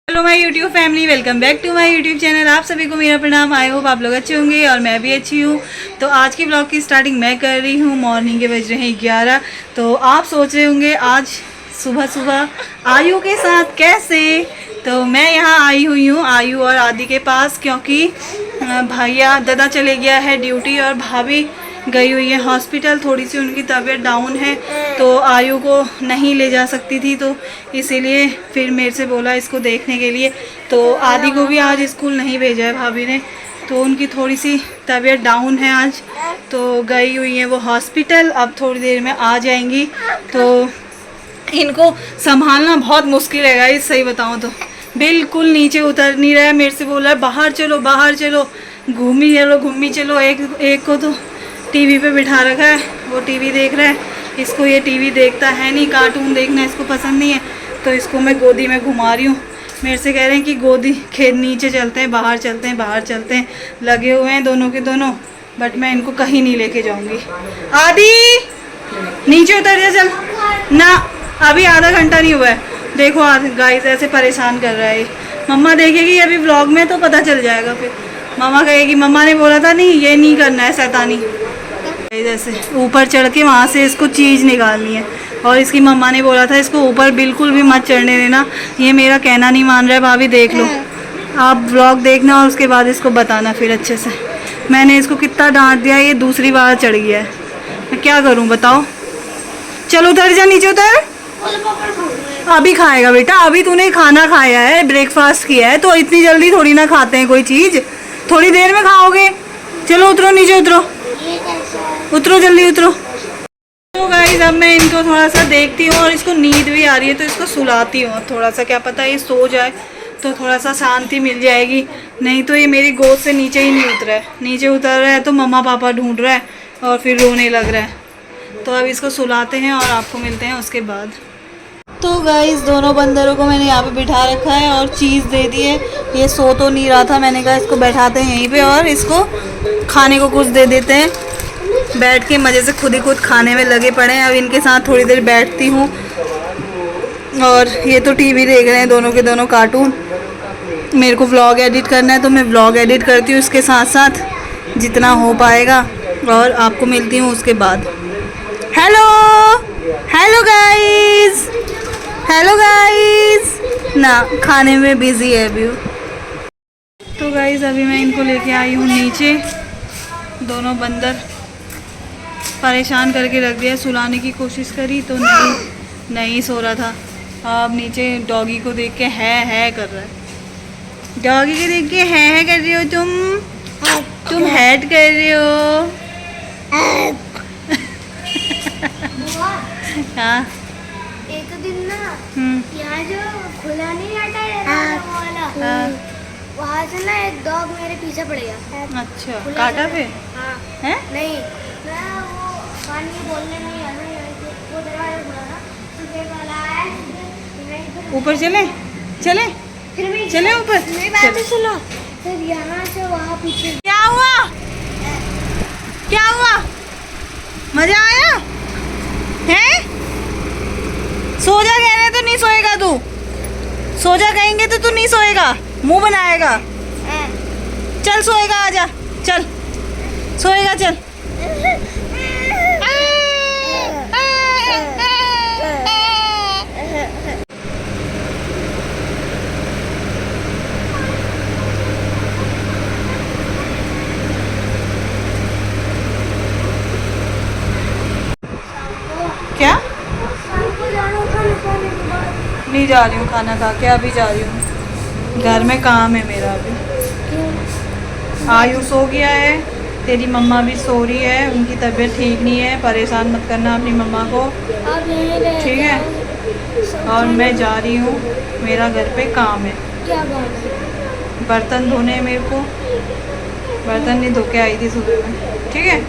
Hello my YouTube family, welcome back to my YouTube channel. आप सभी को मेरा प्रणाम। आई होप आप लोग अच्छे होंगे और मैं भी अच्छी हूँ। तो आज की ब्लॉग की स्टार्टिंग मैं कर रही हूँ। मॉर्निंग के बज रहे हैं 11। तो आप सोच रहे होंगे आज सुबह सुबह आयु के साथ कैसे। तो मैं यहाँ आई हुई हूँ आयु और आदि के पास, क्योंकि भैया दादा चले गया है ड्यूटी और भाभी गई हुई है हॉस्पिटल। थोड़ी सी उनकी तबीयत डाउन है तो आयु को नहीं ले जा सकती थी, तो इसीलिए फिर मेरे से बोला इसको देखने के लिए। तो आदि को भी आज स्कूल नहीं भेजा है भाभी ने, तो उनकी थोड़ी सी तबीयत डाउन है आज, तो गई हुई है वो हॉस्पिटल। अब थोड़ी देर में आ जाएंगी। तो इनको संभालना बहुत मुश्किल है गाइस, सही बताऊँ तो। बिल्कुल नीचे उतर नहीं रहा है, मेरे से बोला है बाहर चलो बाहर चलो, घूमी चलो। एक को तो टीवी पे बिठा रखा है, वो टीवी देख रहा है। इसको ये टीवी देखता है नहीं, कार्टून देखना इसको पसंद नहीं है, तो इसको मैं गोदी में घुमा रही हूँ। मेरे से कह रहे हैं कि गोदी खेत नीचे चलते हैं, बाहर चलते हैं, बाहर चलते हैं। लगे हुए हैं दोनों के दोनों, बट मैं इनको कहीं नहीं लेके जाऊँगी। आदि नीचे उतर जा चल ना, अभी आधा घंटा नहीं हुआ है। देखो गाइस ऐसे परेशान कर रहा है। मम्मा देखेगी अभी व्लॉग में तो पता चल जाएगा, फिर मम्मा कहेगी मम्मा ने बोला था नहीं ये नहीं करना है शैतानी। जैसे ऊपर चढ़ के वहाँ से इसको चीज़ निकालनी है, और इसकी मम्मा ने बोला था इसको ऊपर बिल्कुल भी मत चढ़ने देना। ये मेरा कहना नहीं मान रहा है। भाभी देख लो, आप व्लॉग देखना और उसके बाद इसको बताना फिर अच्छे से। मैंने इसको कितना डांट दिया, ये दूसरी बार चढ़ गया है। मैं क्या करूँ बताओ। चलो उतर जा, नीचे उतर। अभी खाएगा बेटा, अभी तूने खाना खाया है, ब्रेकफास्ट किया है, तो इतनी जल्दी थोड़ी ना खाते हैं कोई चीज़, थोड़ी देर में खाओगे। चलो उतरो, नीचे उतरो, उतरो जल्दी उतरो। तो गाइस अब मैं इनको थोड़ा सा देखती हूँ, और इसको नींद भी आ रही है तो इसको सुलाती हूँ थोड़ा सा। क्या पता ये सो जाए तो थोड़ा सा शांति मिल जाएगी, नहीं तो ये मेरी गोद से नीचे ही नहीं उतरा है। नीचे उतर रहा है तो मम्मा पापा ढूंढ रहा है और फिर रोने लग रहा है। तो अब इसको सुलाते हैं और आपको मिलते हैं उसके बाद। तो गाइस दोनों बंदरों को मैंने यहाँ पे बिठा रखा है और चीज़ दे दी है। ये सो तो नहीं रहा था, मैंने कहा इसको बैठाते हैं यहीं पे और इसको खाने को कुछ दे देते हैं। बैठ के मज़े से खुद ही खुद खाने में लगे पड़े हैं। अब इनके साथ थोड़ी देर बैठती हूँ, और ये तो टीवी देख रहे हैं दोनों के दोनों कार्टून। मेरे को व्लॉग एडिट करना है तो मैं व्लॉग एडिट करती हूँ इसके साथ साथ जितना हो पाएगा, और आपको मिलती हूँ उसके बाद। Hello hello guys, hello guys ना, खाने में बिजी है अभी। तो गाइस अभी मैं इनको लेके आई हूँ नीचे। दोनों बंदर परेशान करके रख दिया, सुलाने की कोशिश करी तो नहीं सो रहा था। अब नीचे डॉगी को देख के है कर रहा है। डॉगी को देख के है कर रही हो तुम हेड कर रही हो। हाँ एक दिन ना यहाँ जो खुला नहीं रहता वाला, वहाँ से ना एक डॉग मेरे पीछे पड़ गया। अच्छा, काटा फिर? हाँ है नहीं, मैं वो पानी बोलने नहीं आ रहा, वो दरवाजा खुला था तो फिर वाला आया। ऊपर चले चले फिर भी चले ऊपर। मेरी बात तो सुनो, फिर यहाँ से वहाँ पीछे क्या हुआ, क्या हुआ, मजा आया है? सो जा कह रहे तो नहीं सोएगा तू, सो जा कहेंगे तो तू नहीं सोएगा, मुंह बनाएगा। चल सोएगा, आजा चल सोएगा चल। क्या नहीं जा रही हूँ खाना खा के, अभी जा रही हूँ, घर में काम है मेरा अभी। आयु सो गया है, तेरी मम्मा भी सो रही है, उनकी तबीयत ठीक नहीं है। परेशान मत करना अपनी मम्मा को, ठीक है? और मैं जा रही हूँ, मेरा घर पे काम है। क्या बात है? बर्तन धोने हैं मेरे को, बर्तन नहीं धो के आई थी सुबह में, ठीक है?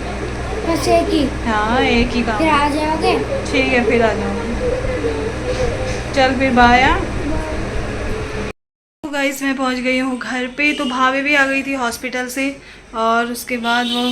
बस एक ही? हाँ एक ही काम। फिर आ जाओगे? ठीक है फिर आ जाऊँगी, चल फिर बाय। तो गाइस मैं पहुंच गई हूँ घर पे। तो भाभी भी आ गई थी हॉस्पिटल से, और उसके बाद वो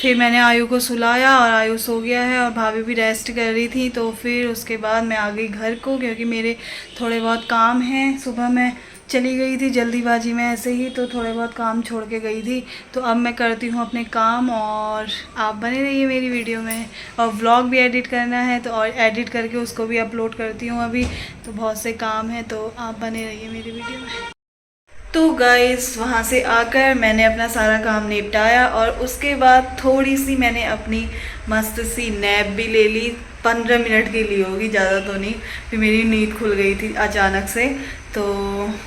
फिर मैंने आयु को सुलाया और आयु सो गया है, और भाभी भी रेस्ट कर रही थी। तो फिर उसके बाद मैं आ गई घर को, क्योंकि मेरे थोड़े बहुत काम हैं। सुबह मैं चली गई थी जल्दीबाजी में ऐसे ही, तो थोड़े बहुत काम छोड़ के गई थी। तो अब मैं करती हूँ अपने काम और आप बने रहिए मेरी वीडियो में। और व्लॉग भी एडिट करना है, तो और एडिट करके उसको भी अपलोड करती हूँ अभी। तो बहुत से काम हैं, तो आप बने रहिए मेरी वीडियो में। तो गाइस वहाँ से आकर मैंने अपना सारा काम निपटाया और उसके बाद थोड़ी सी मैंने अपनी मस्त सी नैप भी ले ली। 15 मिनट की ली होगी, ज़्यादा तो नहीं। फिर मेरी नींद खुल गई थी अचानक से, तो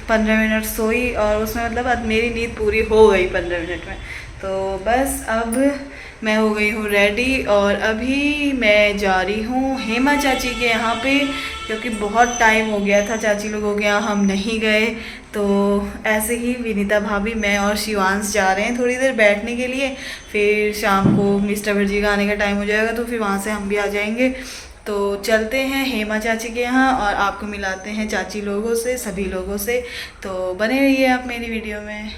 15 मिनट सोई और उसमें मतलब अब मेरी नींद पूरी हो गई 15 मिनट में। तो बस अब मैं हो गई हूँ रेडी और अभी मैं जा रही हूँ हेमा चाची के यहाँ पे, क्योंकि बहुत टाइम हो गया था चाची लोगों के यहाँ हम नहीं गए। तो ऐसे ही विनीता भाभी, मैं और शिवांश जा रहे हैं थोड़ी देर बैठने के लिए। फिर शाम को मिस्टर भटजी का आने का टाइम हो जाएगा, तो फिर वहाँ से हम भी आ जाएंगे। तो चलते हैं हेमा चाची के यहाँ और आपको मिलाते हैं चाची लोगों से, सभी लोगों से। तो बने रहिए आप मेरी वीडियो में।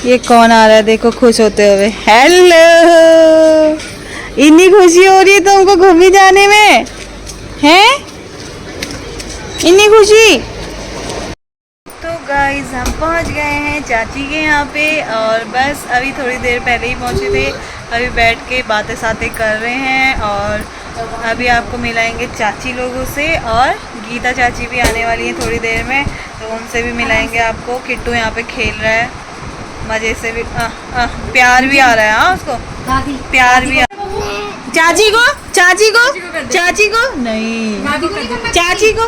ये कौन आ रहा है देखो खुश होते हुए। हेलो, इतनी खुशी हो रही है तुमको घूमी जाने में, हैं? इतनी खुशी। तो गाइस हम पहुंच गए हैं चाची के यहाँ पे और बस अभी थोड़ी देर पहले ही पहुंचे थे। अभी बैठ के बातें सातें कर रहे हैं और अभी आपको मिलाएंगे चाची लोगों से। और गीता चाची भी आने वाली है थोड़ी देर में, तो उनसे भी मिलाएंगे आपको। किट्टू यहाँ पे खेल रहा है मज़े से भी, प्यार भी आ रहा है। हाँ उसको प्यार भी चाची को नहीं, चाची को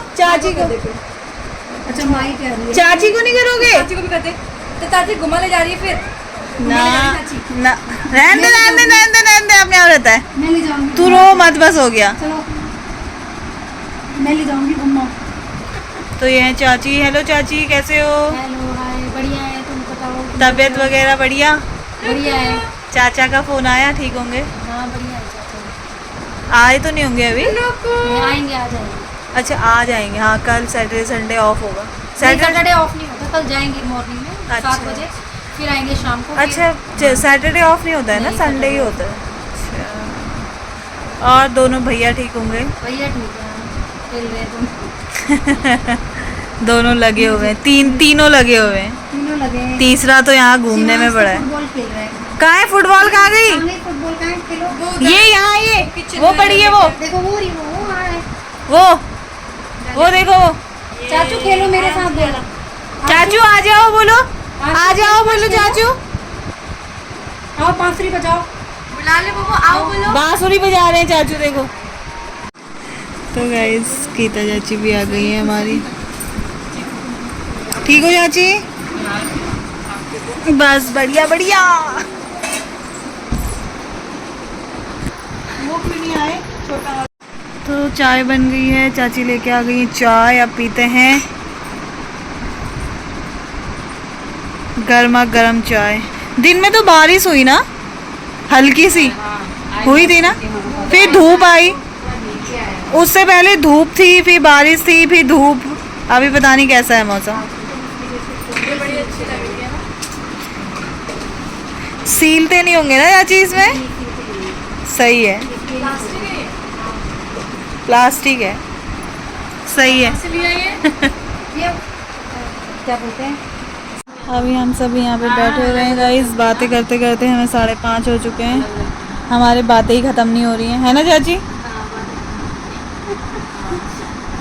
अच्छा माई कह रही है चाची को नहीं करोगे? चाची को भी करते तो चाची घुमा ले जा रही है फिर ना रहने दे अपने आप रहता है। मैं ले जाऊंगी, तू रो मत, बस हो गया। चलो मैं ले जाऊंगी घुमा। तो ये है चाची। हेलो चाची, कैसे हो? हेलो हाय, बढ़िया है, तुम बताओ। तबीयत वगैरह बढ़िया? बढ़िया है। चाचा का फोन आया, ठीक होंगे? हाँ बढ़िया है चाचा। आए तो नहीं होंगे अभी? आएंगे, आ जाएंगे। अच्छा आ जाएंगे। हाँ कल सैटरडे संडे ऑफ होगा। सैटरडे ऑफ नहीं होता, कल जाएंगे मॉर्निंग में अच्छा। 7 बजे, फिर आएंगे शाम को। अच्छा सैटरडे ऑफ नहीं होता है ना, नहीं, संडे ही होता है। अच्छा, और दोनों भैया ठीक होंगे? भैया ठीक है, खेल रहे तुम। दोनों लगे हुए हैं, तीनों लगे हुए हैं। तीनों लगे हैं। तीसरा तो यहाँ घूमने में पड़ा है। फुटबॉल खेल रहे हैं। कहाँ है फुटबॉल? कहाँ गई? फुटबॉल कहाँ है? खेलो। ये यहाँ, ये वो पड़ी है, वो देखो वो रही, वो आ रहा है। वो देखो वो। चाचू खेलो मेरे साथ, बोला चाचू आ जाओ, बोलो आ जाओ, बोलो चाचू। आओ बांसुरी बजाओ, बुला ले बाबू, आओ बोलो। बांसुरी बजा रहे हैं चाचू, देखो। तो गाइस गीता चाची भी आ गई है हमारी। ठीक हो चाची? बस बढ़िया बढ़िया। वो क्यों नहीं आए? छोटा तो चाय बन गई है, चाची लेके आ गई है चाय। अब पीते हैं गर्मा गर्म चाय। दिन में तो बारिश हुई ना, हल्की सी हुई थी ना, फिर धूप आई। उससे पहले धूप थी, फिर बारिश थी, फिर धूप। अभी पता नहीं कैसा है मौसम। सीलते नहीं होंगे ना चाची इसमें? सही है, प्लास्टिक है, सही है। क्या बोलते हैं? अभी हम सब यहाँ पे बैठे हुए हैं गाइस, बातें करते करते हमें 5:30 हो चुके हैं। हमारे बातें ही ख़त्म नहीं हो रही हैं, है ना चाची?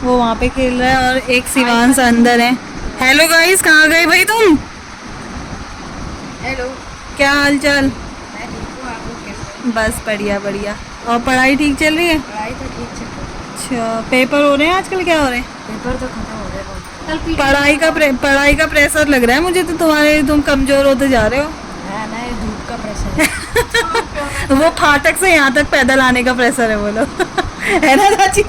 वो वहाँ पे खेल रहा है और एक शिवांश अंदर है। हेलो गाइस, कहाँ गए भाई तुम? हेलो, क्या हाल चाल? मैं ठीक हूँ, आप लोग कैसे? बस बढ़िया बढ़िया। और पढ़ाई ठीक चल रही है? पढ़ाई तो ठीक चल रही है। अच्छा, पेपर हो रहे हैं आजकल? क्या हो रहे हैं? पेपर तो खत्म हो गए बहुत। कल पढ़ाई का प्रेशर लग रहा है मुझे तो तुम कमजोर होते जा रहे हो। है ना, ये धूप का प्रेशर है। वो फाटक से यहाँ तक पैदल आने का प्रेशर है, बोलो। है ना चाची?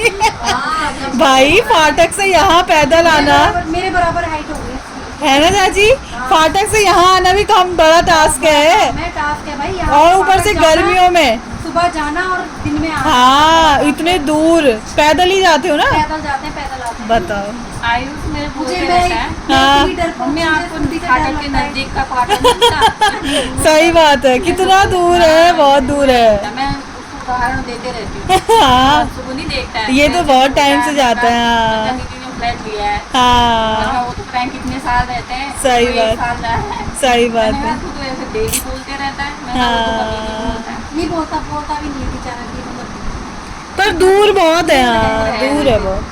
भाई फाटक से यहाँ पैदल आना, मेरे बराबर हाइट हो गई है ना चाची? फाटक से यहाँ आना भी कम बड़ा टास्क है। मैं टास्क है भाई, यहाँ और ऊपर से गर्मियों में सुबह जाना और दिन में आना। हाँ, इतने दूर पैदल ही जाते हो ना? पैदल जाते हैं, पैदल आते हैं। बताओ। आयुष मेरे मुझे पूछे मैं रहता है हाँ। मम्मी आपको फाटक के नजदीक का फाटक मिलता सही बात है, कितना दूर है, बहुत दूर है। मैं उसको उदाहरण देते रहती हूँ। हाँ, सुबह नहीं देखता है, ये तो बहुत टाइम से जाता है। हाँ। बैठ लिया है। हाँ वो तो प्रैंक कितने साल रहते हैं, सही वो एक बात। साल रहा है। सही बात मैंने है। कहा, तू तो ऐसे डेली बोलते रहता है। मैंने कहा, वो तो कभी नहीं बोलता है। नहीं बोलता बोलता भी नहीं है बेचारा कि मतलब पर दूर बहुत है, हाँ दूर है बहुत।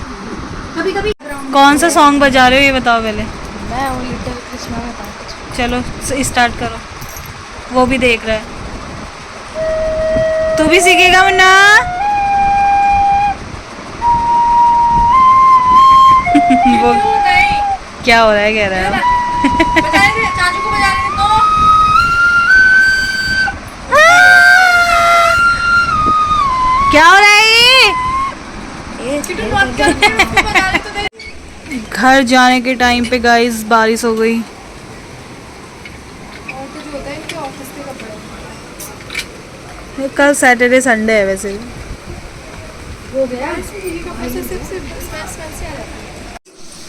कभी कभी कौन सा सॉन्ग बजा रहे हो ये बताओ पहले। मैं वो लिटिल कृष्णा बताऊँ। चलो स्टार्ट करो, वो भी देख रहा है। तू भी सीखेगा मुन्ना। वो क्या हो रहा है कह रहा है। चाचू को बजा रहे तो क्या हो रहा है ये? घर जाने के टाइम पे गाइस बारिश हो गई। कल सैटरडे संडे है वैसे भी। हो गया।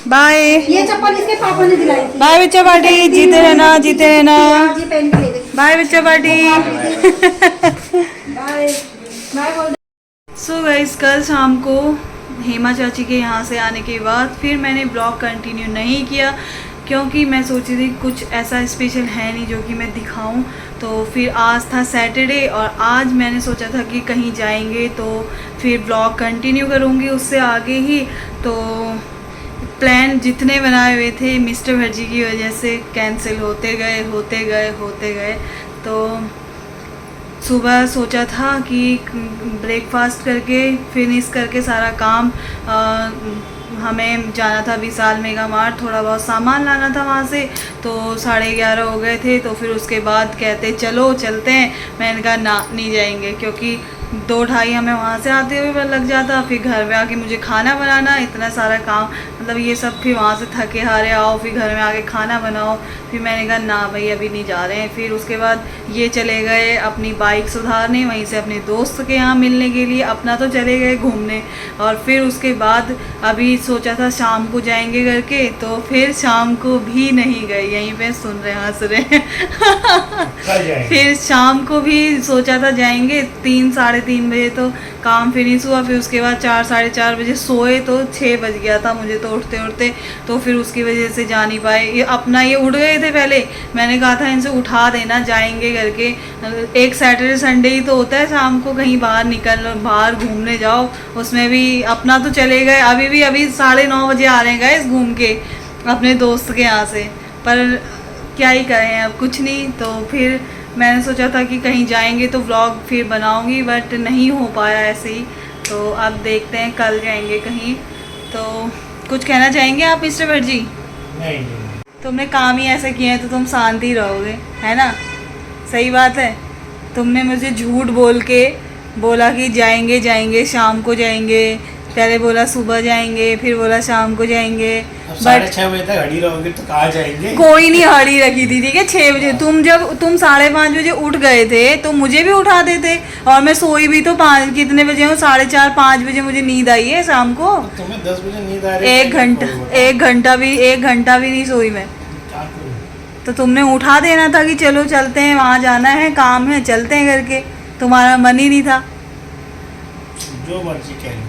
बाय ये चप्पल इसके पापा ने दिलाई थी। बाय बच्चा पार्टी, जीते रहना जीते रहना। ये पहन के ले गई। बाय बच्चा पार्टी। बाय बाय बोल। सो गाइस कल शाम को हेमा चाची के यहाँ से आने के बाद फिर मैंने ब्लॉग कंटिन्यू नहीं किया, क्योंकि मैं सोची थी कुछ ऐसा स्पेशल है नहीं जो कि मैं दिखाऊं। तो फिर आज था सैटरडे और आज मैंने सोचा था कि कहीं जाएंगे तो फिर ब्लॉग कंटिन्यू करूँगी उससे आगे ही। तो प्लान जितने बनाए हुए थे मिस्टर भज्जी की वजह से कैंसिल होते गए। तो सुबह सोचा था कि ब्रेकफास्ट करके फिनिश करके सारा काम हमें जाना था विशाल मेगा मार्ट, थोड़ा बहुत सामान लाना था वहाँ से। तो 11:30 हो गए थे। तो फिर उसके बाद कहते चलो चलते हैं। मैंने कहा ना नहीं जाएंगे, क्योंकि 2-2:30 हमें वहाँ से आते हुए लग जाता। फिर घर में आके मुझे खाना बनाना, इतना सारा काम, मतलब ये सब फिर वहाँ से थके हारे आओ, फिर घर में आके खाना बनाओ। फिर मैंने कहा ना भाई अभी नहीं जा रहे हैं। फिर उसके बाद ये चले गए अपनी बाइक सुधारने, वहीं से अपने दोस्त के यहाँ मिलने के लिए, अपना तो चले गए घूमने। और फिर उसके बाद अभी सोचा था शाम को जाएंगे करके, तो फिर शाम को भी नहीं गए। यहीं पे सुन रहे हंस रहे फिर शाम को भी सोचा था जाएंगे 3-3:30 बजे, तो काम फिनिश हुआ। फिर उसके बाद 4-4:30 बजे सोए, तो 6 बज गया था मुझे तो उठते उठते। तो फिर उसकी वजह से जा नहीं पाए। ये अपना ये उठ गए थे पहले, मैंने कहा था इनसे उठा देना जाएंगे करके। एक सैटरडे संडे ही तो होता है शाम को कहीं बाहर घूमने जाओ, उसमें भी अपना तो चले गए। अभी 9:30 बजे आ रहे हैं गाइस घूम के अपने दोस्त के यहाँ से। पर क्या ही करें अब, कुछ नहीं। तो फिर मैंने सोचा था कि कहीं जाएंगे तो व्लॉग फिर बनाऊंगी, बट नहीं हो पाया ऐसे ही। तो अब देखते हैं कल जाएंगे कहीं। तो कुछ कहना चाहेंगे आप मिस्टर भट्ट जी? नहीं तुमने काम ही ऐसे किए हैं तो तुम शांति रहोगे, है ना? सही बात है। तुमने मुझे झूठ बोल के बोला कि जाएंगे शाम को जाएंगे, पहले बोला सुबह जाएंगे, फिर बोला शाम को जाएंगे। अब 6:30 बजे तक हड़ी रहोगे तो कहाँ जाएंगे? कोई नहीं हड़ी रखी थी, ठीक है। 6 बजे तुम 5:30 बजे उठ गए थे तो मुझे भी उठा देते, और मैं सोई भी तो 5 कितने बजे हूँ, 4:30-5 बजे मुझे नींद आई है शाम को। तुम्हें 10 बजे नींद आ रही है? 1 घंटा भी नहीं सोई मैं। क्या करूं? तो तुमने उठा देना था कि चलो चलते हैं, वहाँ जाना है, काम है, चलते हैं करके। तुम्हारा मन ही नहीं था। जो मर्जी कह लो।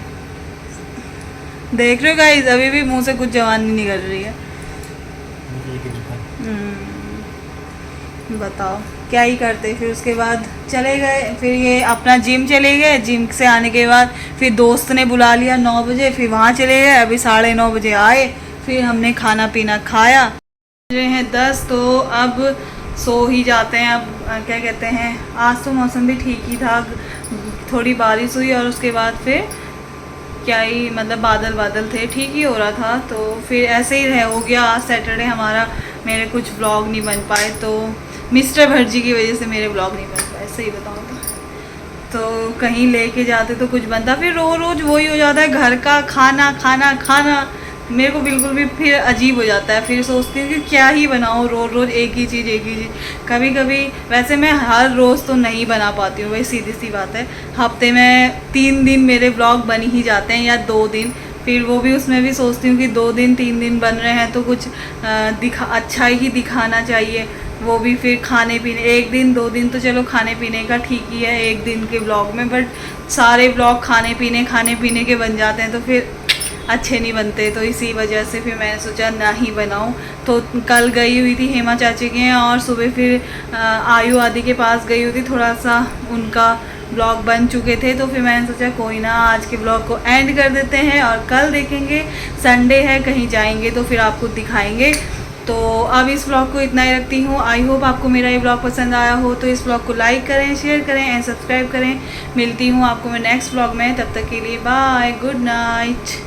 देख रहे हो गाइस, अभी भी मुंह से कुछ जवानी निकल रही है। बताओ क्या ही करते। फिर उसके बाद चले गए, फिर ये अपना जिम चले गए। जिम से आने के बाद फिर दोस्त ने बुला लिया 9 बजे, फिर वहाँ चले गए। अभी 9:30 बजे आए, फिर हमने खाना पीना खाया। बज रहे हैं 10, तो अब सो ही जाते हैं। अब क्या कहते हैं, आज तो मौसम भी ठीक ही था, थोड़ी बारिश हुई और उसके बाद फिर क्या ही मतलब बादल थे, ठीक ही हो रहा था। तो फिर ऐसे ही हो गया आज सैटरडे हमारा। मेरे कुछ ब्लॉग नहीं बन पाए, तो मिस्टर भट्ट जी की वजह से मेरे ब्लॉग नहीं बन पाए, सही बताऊँ तो कहीं लेके जाते तो कुछ बनता। फिर रोज़ वही हो जाता है, घर का खाना मेरे को बिल्कुल भी फिर अजीब हो जाता है। फिर सोचती हूँ कि क्या ही बनाऊँ, रोज़ एक ही चीज़। कभी वैसे मैं हर रोज़ तो नहीं बना पाती हूँ, वही सीधी सी बात है। हफ्ते में 3 दिन मेरे ब्लॉग बन ही जाते हैं या 2 दिन। फिर वो भी उसमें भी सोचती हूँ कि 2 दिन 3 दिन बन रहे हैं तो कुछ अच्छा ही दिखाना चाहिए। वो भी फिर खाने पीने 1 दिन 2 दिन तो चलो खाने पीने का ठीक ही है 1 दिन के ब्लॉग में, बट सारे ब्लॉग खाने पीने के बन जाते हैं। तो फिर अच्छे नहीं बनते, तो इसी वजह से फिर मैंने सोचा ना ही बनाऊं। तो कल गई हुई थी हेमा चाची के यहाँ और सुबह फिर आयु आदि के पास गई हुई थी, थोड़ा सा उनका ब्लॉग बन चुके थे, तो फिर मैंने सोचा कोई ना आज के ब्लॉग को एंड कर देते हैं और कल देखेंगे, संडे है कहीं जाएंगे तो फिर आपको दिखाएंगे। तो अब इस ब्लॉग को इतना ही रखती हूँ। आई होप आपको मेरा ये ब्लॉग पसंद आया हो, तो इस ब्लॉग को लाइक करें, शेयर करें एंड सब्सक्राइब करें। मिलती हूँ आपको मैं नेक्स्ट ब्लॉग में, तब तक के लिए बाय, गुड नाइट।